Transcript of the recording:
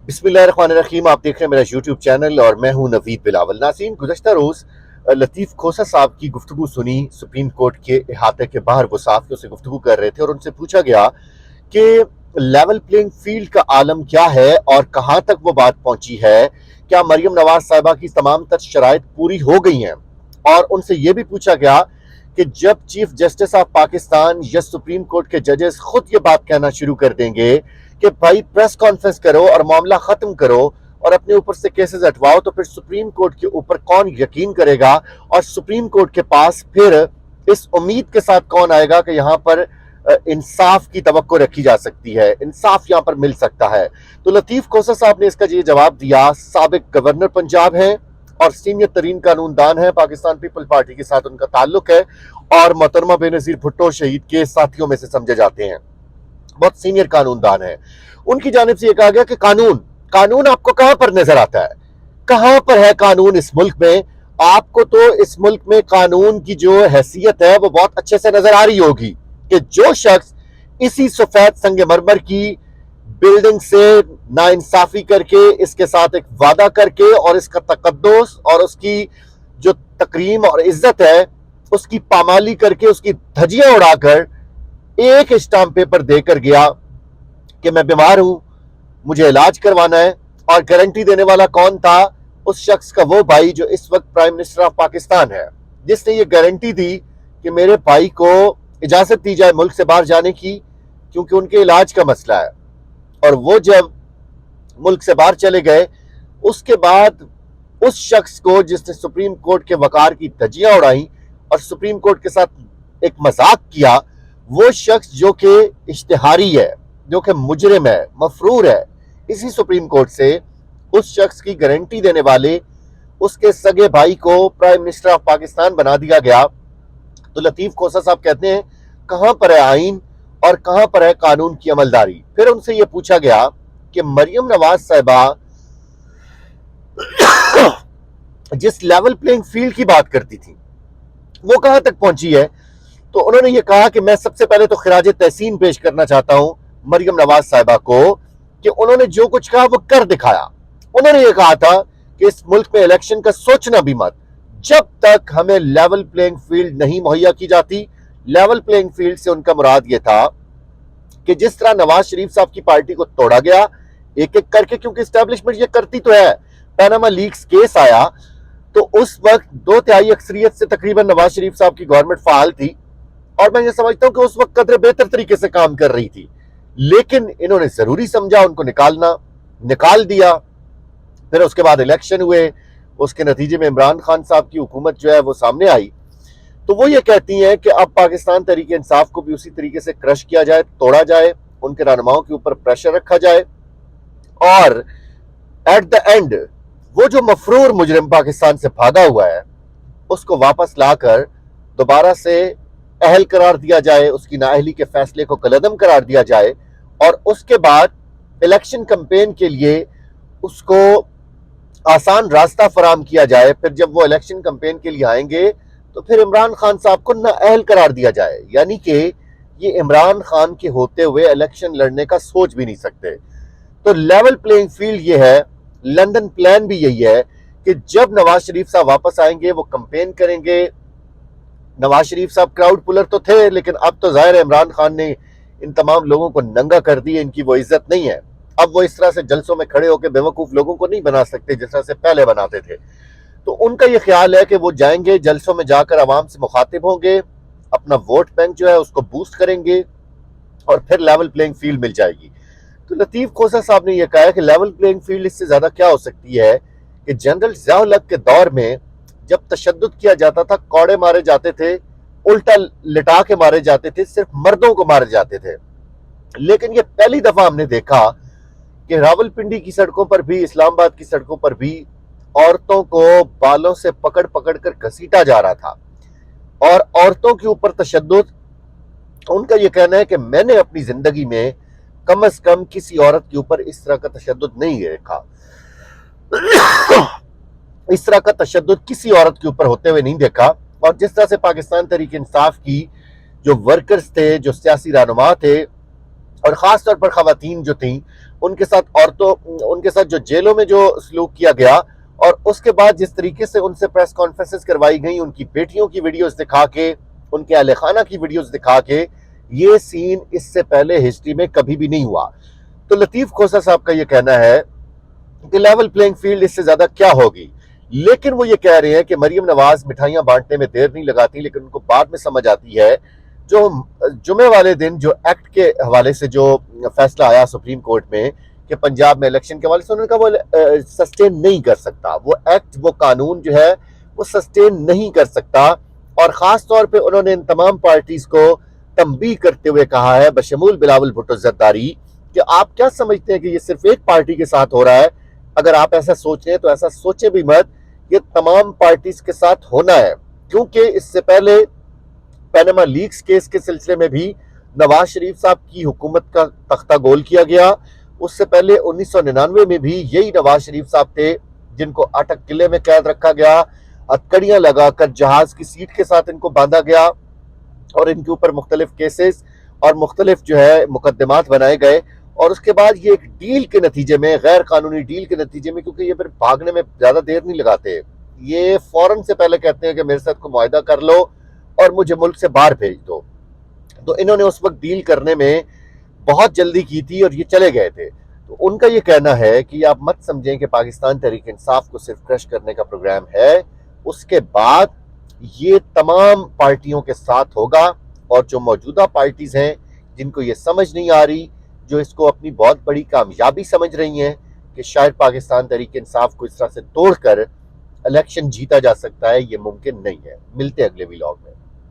बिस्मिल्लाहिर्रहमानिर्रहीम। आप देख रहे हैं मेरा यूट्यूब चैनल और मैं हूं नवीद बिलावल। नाज़रीन, गुज़श्ता रोज़ लतीफ़ खोसा साहब की गुफ्तगू सुनी। सुप्रीम कोर्ट के अहाते के बाहर वो साफ़ियों से गुफ्तगू कर रहे थे और उनसे पूछा गया कि लेवल प्लेइंग फील्ड का आलम क्या है और कहाँ तक वो बात पहुंची है। क्या मरियम नवाज साहिबा की तमाम तर शराइत पूरी हो गई हैं? और उनसे ये भी पूछा गया कि जब चीफ जस्टिस ऑफ पाकिस्तान या सुप्रीम कोर्ट के जजेस खुद ये बात कहना शुरू कर देंगे कि भाई प्रेस कॉन्फ्रेंस करो और मामला खत्म करो और अपने ऊपर से केसेस हटवाओ, तो फिर सुप्रीम कोर्ट के ऊपर कौन यकीन करेगा और सुप्रीम कोर्ट के पास फिर इस उम्मीद के साथ कौन आएगा कि यहाँ पर इंसाफ की तवक्को रखी जा सकती है, इंसाफ यहाँ पर मिल सकता है। तो लतीफ खोसा साहब ने इसका ये जवाब दिया। साबिक गवर्नर पंजाब हैं और सीनियर तरीन कानूनदान है, पाकिस्तान पीपल पार्टी के साथ उनका ताल्लुक है और मोहतरमा बेनज़ीर भुट्टो शहीद के साथियों में से समझे जाते हैं, बहुत सीनियर कानूनदान है। उनकी जानिब से यह कहा गया कि कानून आपको कहां पर नजर आता है, कहां पर है कानून इस मुल्क में? आपको तो इस मुल्क में कानून की जो हैसियत है वो बहुत अच्छे से नजर आ रही होगी कि जो शख्स इसी सफेद संगमरमर की बिल्डिंग से नाइंसाफी करके, इसके साथ एक वादा करके और इसका तकद्दुस और उसकी जो तकरीम और इज्जत है उसकी पामाली करके, उसकी धज्जियां उड़ाकर एक स्टाम्प पेपर देकर गया कि मैं बीमार हूं, मुझे इलाज करवाना है। और गारंटी देने वाला कौन था? उस शख्स का वो भाई जो इस वक्त प्राइम मिनिस्टर ऑफ पाकिस्तान है, जिसने ये गारंटी दी कि मेरे भाई को इजाजत दी जाए मुल्क से बाहर जाने की, क्योंकि उनके इलाज का मसला है। और वो जब मुल्क से बाहर चले गए, उसके बाद उस शख्स को जिसने सुप्रीम कोर्ट के वकार की धज्जियां उड़ाई और सुप्रीम कोर्ट के साथ एक मजाक किया, वो शख्स जो कि इश्तिहारी है, जो कि मुजरिम है, मफरूर है, इसी सुप्रीम कोर्ट से उस शख्स की गारंटी देने वाले उसके सगे भाई को प्राइम मिनिस्टर ऑफ पाकिस्तान बना दिया गया। तो लतीफ खोसा साहब कहते हैं, कहां पर है आईन और कहां पर है कानून की अमलदारी? फिर उनसे यह पूछा गया कि मरियम नवाज साहिबा जिस लेवल प्लेइंग फील्ड की बात करती थी वो कहां तक पहुंची है? तो उन्होंने ये कहा कि मैं सबसे पहले तो खिराज तहसीन पेश करना चाहता हूं मरियम नवाज साहिबा को कि उन्होंने जो कुछ कहा वो कर दिखाया। उन्होंने ये कहा था कि इस मुल्क में इलेक्शन का सोचना भी मत, जब तक हमें लेवल प्लेइंग फील्ड नहीं मुहैया की जाती। लेवल प्लेइंग फील्ड से उनका मुराद ये था कि जिस तरह नवाज शरीफ साहब की पार्टी को तोड़ा गया एक एक करके, क्योंकि एस्टेब्लिशमेंट ये करती तो है। पैनामा लीक्स केस आया तो उस वक्त 2/3 अक्सरियत से तकरीबन नवाज शरीफ साहब की गवर्नमेंट फाल थी और मैं ये समझता हूं कि उस वक्त कदर बेहतर तरीके से काम कर रही थी, लेकिन इन्होंने जरूरी समझा उनको निकाल दिया। फिर उसके बाद इलेक्शन हुए, उसके नतीजे में इमरान खान साहब की हुकूमत जो है वो सामने आई। तो वो ये कहती हैं कि अब पाकिस्तान तहरीक इंसाफ को भी उसी तरीके से क्रश किया जाए, तोड़ा जाए, उनके रहनुमाओं के ऊपर प्रेशर रखा जाए और एट द एंड वो जो मफरूर मुजरिम पाकिस्तान से भागा हुआ है उसको वापस लाकर दोबारा से अहल करार दिया जाए, उसकी नाअहली के फैसले को कलअदम करार दिया जाए और उसके बाद इलेक्शन कैंपेन के लिए उसको आसान रास्ता फराम किया जाए। फिर जब वो इलेक्शन कैंपेन के लिए आएंगे तो फिर इमरान खान साहब को नाअहल करार दिया जाए, यानी कि ये इमरान खान के होते हुए इलेक्शन लड़ने का सोच भी नहीं सकते। तो लेवल प्लेइंग फील्ड ये है, लंदन प्लान भी यही है कि जब नवाज शरीफ साहब वापस आएंगे वो कैंपेन करेंगे। नवाज शरीफ साहब क्राउड पुलर तो थे, लेकिन अब तो जाहिर है इमरान खान ने इन तमाम लोगों को नंगा कर दिया, इनकी वो इज्जत नहीं है। अब वो इस तरह से जलसों में खड़े होकर बेवकूफ लोगों को नहीं बना सकते जिस तरह से पहले बनाते थे। तो उनका ये ख्याल है कि वो जाएंगे, जलसों में जाकर आवाम से मुखातिब होंगे, अपना वोट बैंक जो है उसको बूस्ट करेंगे और फिर लेवल प्लेइंग फील्ड मिल जाएगी। तो लतीफ खोसा साहब ने यह कहा है कि लेवल प्लेइंग फील्ड इससे ज्यादा क्या हो सकती है कि जनरल ज़िया-उल हक के दौर में जब तशद्दुद किया जाता था, कौड़े मारे जाते थे, उल्टा लिटा के मारे जाते थे, सिर्फ मर्दों को मारे जाते थे। लेकिन ये पहली दफा हमने देखा कि रावलपिंडी की सड़कों पर भी, इस्लामाबाद की सड़कों पर भी औरतों को बालों से पकड़ पकड़ कर घसीटा जा रहा था और औरतों के ऊपर तशद्दुद। उनका यह कहना है कि मैंने अपनी जिंदगी में कम से कम किसी औरत के ऊपर इस तरह का तशद्दुद नहीं देखा, इस तरह का तशद्दुद किसी औरत के ऊपर होते हुए नहीं देखा। और जिस तरह से पाकिस्तान तहरीक इंसाफ की जो वर्कर्स थे, जो सियासी रहनुमा थे, اور خاص طور پر خواتین جو تھیں ان کے ساتھ ان کے ساتھ جو جیلوں میں جو سلوک کیا گیا، اور اس کے بعد جس طریقے سے ان سے پریس کانفرنسز کروائی گئیں، ان کی بیٹیوں کی ویڈیوز دکھا کے، ان کے اہل خانہ کی ویڈیوز دکھا کے، یہ سین اس سے پہلے ہسٹری میں کبھی بھی نہیں ہوا۔ تو لطیف کھوسہ صاحب کا یہ کہنا ہے کہ لیول پلینگ فیلڈ اس سے زیادہ کیا ہوگی، لیکن وہ یہ کہہ رہے ہیں کہ مریم نواز مٹھائیاں بانٹنے میں دیر نہیں لگاتی، لیکن ان کو بعد میں سمجھ آتی ہے۔ جو جمعے والے دن جو ایکٹ کے حوالے سے جو فیصلہ آیا سپریم کورٹ میں کہ پنجاب میں الیکشن کے حوالے سے، انہوں نے کہا وہ سسٹین نہیں کر سکتا، وہ ایکٹ، وہ قانون جو ہے وہ سسٹین نہیں کر سکتا۔ اور خاص طور پہ انہوں نے ان تمام پارٹیز کو تنبیہ کرتے ہوئے کہا ہے، بشمول بلاول بھٹو زرداری، کہ آپ کیا سمجھتے ہیں کہ یہ صرف ایک پارٹی کے ساتھ ہو رہا ہے؟ اگر آپ ایسا سوچ رہے ہیں تو ایسا سوچے بھی مت، یہ تمام پارٹیز کے ساتھ ہونا ہے، کیونکہ اس سے پہلے پیناما لیکس کیس کے سلسلے میں بھی نواز شریف صاحب کی حکومت کا تختہ گول کیا گیا۔ اس سے پہلے 1999 میں بھی یہی نواز شریف صاحب تھے جن کو اٹک قلعے میں قید رکھا گیا، ہتھکڑیاں لگا کر جہاز کی سیٹ کے ساتھ ان کو باندھا گیا، اور ان کے اوپر مختلف کیسز اور مختلف جو ہے مقدمات بنائے گئے۔ اور اس کے بعد یہ ایک ڈیل کے نتیجے میں، غیر قانونی ڈیل کے نتیجے میں، کیونکہ یہ پھر بھاگنے میں زیادہ دیر نہیں لگاتے، یہ فوراً سے پہلے کہتے ہیں کہ میرے ساتھ کوئی معاہدہ کر لو اور مجھے ملک سے باہر بھیج دو، تو انہوں نے اس وقت ڈیل کرنے میں بہت جلدی کی تھی اور یہ چلے گئے تھے۔ تو ان کا یہ کہنا ہے کہ آپ مت سمجھیں کہ پاکستان تحریک انصاف کو صرف کرش کرنے کا پروگرام ہے، اس کے بعد یہ تمام پارٹیوں کے ساتھ ہوگا، اور جو موجودہ پارٹیز ہیں جن کو یہ سمجھ نہیں آ رہی، جو اس کو اپنی بہت بڑی کامیابی سمجھ رہی ہیں کہ شاید پاکستان تحریک انصاف کو اس طرح سے توڑ کر الیکشن جیتا جا سکتا ہے، یہ ممکن نہیں ہے۔ ملتے ہیں اگلے ویلاگ میں۔